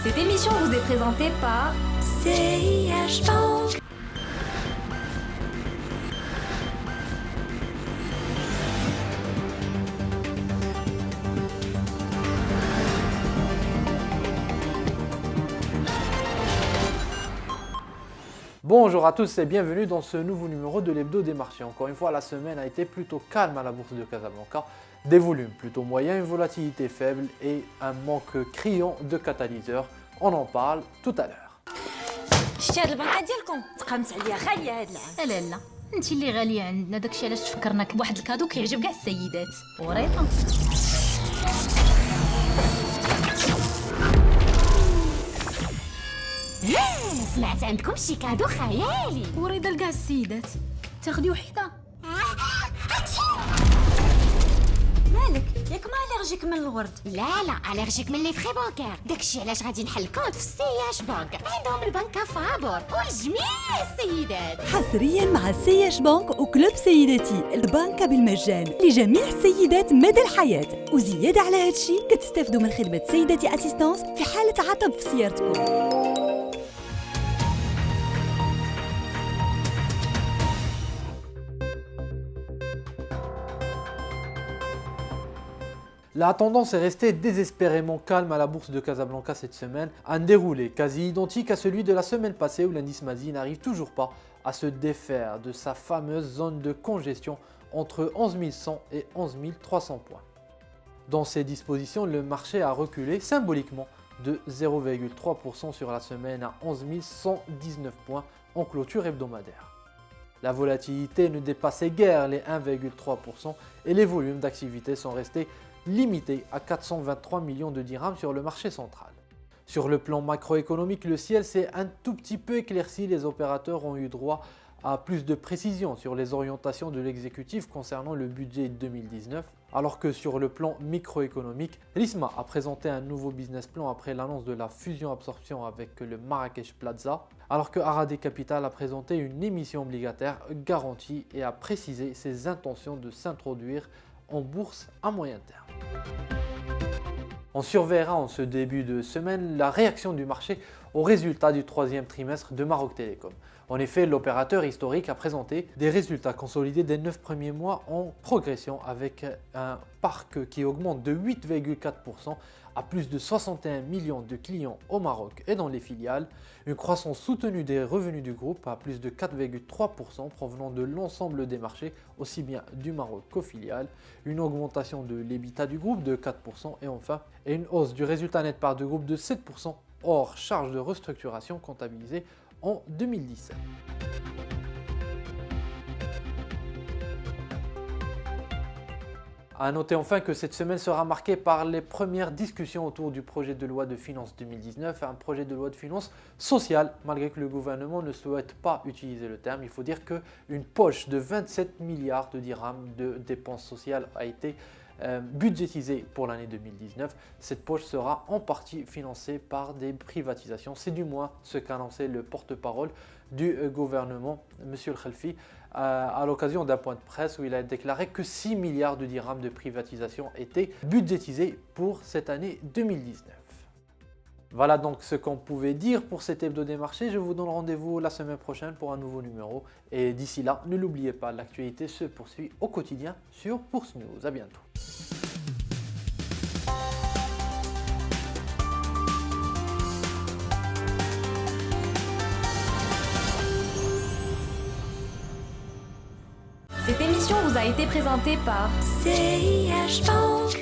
Cette émission vous est présentée par CIH Bank. Bonjour à tous et bienvenue dans ce nouveau numéro de l'Hebdo des marchés. Encore une fois, la semaine a été plutôt calme à la bourse de Casablanca. Des volumes plutôt moyens, une volatilité faible et un manque criant de catalyseurs. On en parle tout à l'heure. شتي هاد البنكه ديالكم تقامت عليا غاليه هاد العام. لا لا انت اللي غاليه عندنا، داكشي علاش تفكرناك بواحد الكادو كيعجب كاع السيدات. وريطه سمعت عندكم شي كادو خيالي. وريضه لكاع السيدات، تاخدي وحده. مالك ياك ما الرجيك من الورد؟ لا الرجيك من لي فري بانكير. داكشي علاش غادي نحل كونت في CIH بانك. عندهم البنكه فابور ولجميع السيدات. حصريا مع CIH بانك وكلوب سيداتي، البنكة بالمجان لجميع السيدات مدى الحياة. وزيادة على هادشي كتستافدوا من خدمة سيداتي اسيستانس في حالة عطب في سيارتكم. La tendance est restée désespérément calme à la bourse de Casablanca cette semaine, un déroulé quasi identique à celui de la semaine passée où l'indice Mazi n'arrive toujours pas à se défaire de sa fameuse zone de congestion entre 11 100 et 11 300 points. Dans ces dispositions, le marché a reculé symboliquement de 0,3% sur la semaine à 11 119 points en clôture hebdomadaire. La volatilité ne dépassait guère les 1,3% et les volumes d'activité sont restés limité à 423 millions de dirhams sur le marché central. Sur le plan macroéconomique, le ciel s'est un tout petit peu éclairci. Les opérateurs ont eu droit à plus de précisions sur les orientations de l'exécutif concernant le budget 2019, alors que sur le plan microéconomique, l'ISMA a présenté un nouveau business plan après l'annonce de la fusion-absorption avec le Marrakech Plaza, alors que Arade Capital a présenté une émission obligataire garantie et a précisé ses intentions de s'introduire en bourse à moyen terme. On surveillera en ce début de semaine la réaction du marché aux résultats du troisième trimestre de Maroc Télécom. En effet, l'opérateur historique a présenté des résultats consolidés des 9 premiers mois en progression avec un parc qui augmente de 8,4% à plus de 61 millions de clients au Maroc et dans les filiales, une croissance soutenue des revenus du groupe à plus de 4,3% provenant de l'ensemble des marchés, aussi bien du Maroc qu'aux filiales, une augmentation de l'EBITDA du groupe de 4% et enfin une hausse du résultat net part du groupe de 7% hors charge de restructuration comptabilisée en 2017. A noter enfin que cette semaine sera marquée par les premières discussions autour du projet de loi de finances 2019, un projet de loi de finances sociale, malgré que le gouvernement ne souhaite pas utiliser le terme. Il faut dire qu'une poche de 27 milliards de dirhams de dépenses sociales a été budgétisée pour l'année 2019. Cette poche sera en partie financée par des privatisations. C'est du moins ce qu'a annoncé le porte-parole du gouvernement, M. El-Khelfi, à l'occasion d'un point de presse où il a déclaré que 6 milliards de dirhams de privatisation étaient budgétisés pour cette année 2019. Voilà donc ce qu'on pouvait dire pour cet hebdo des marchés. Je vous donne rendez-vous la semaine prochaine pour un nouveau numéro. Et d'ici là, ne l'oubliez pas, l'actualité se poursuit au quotidien sur Bourse News. À bientôt. Cette émission vous a été présentée par CIH Bank.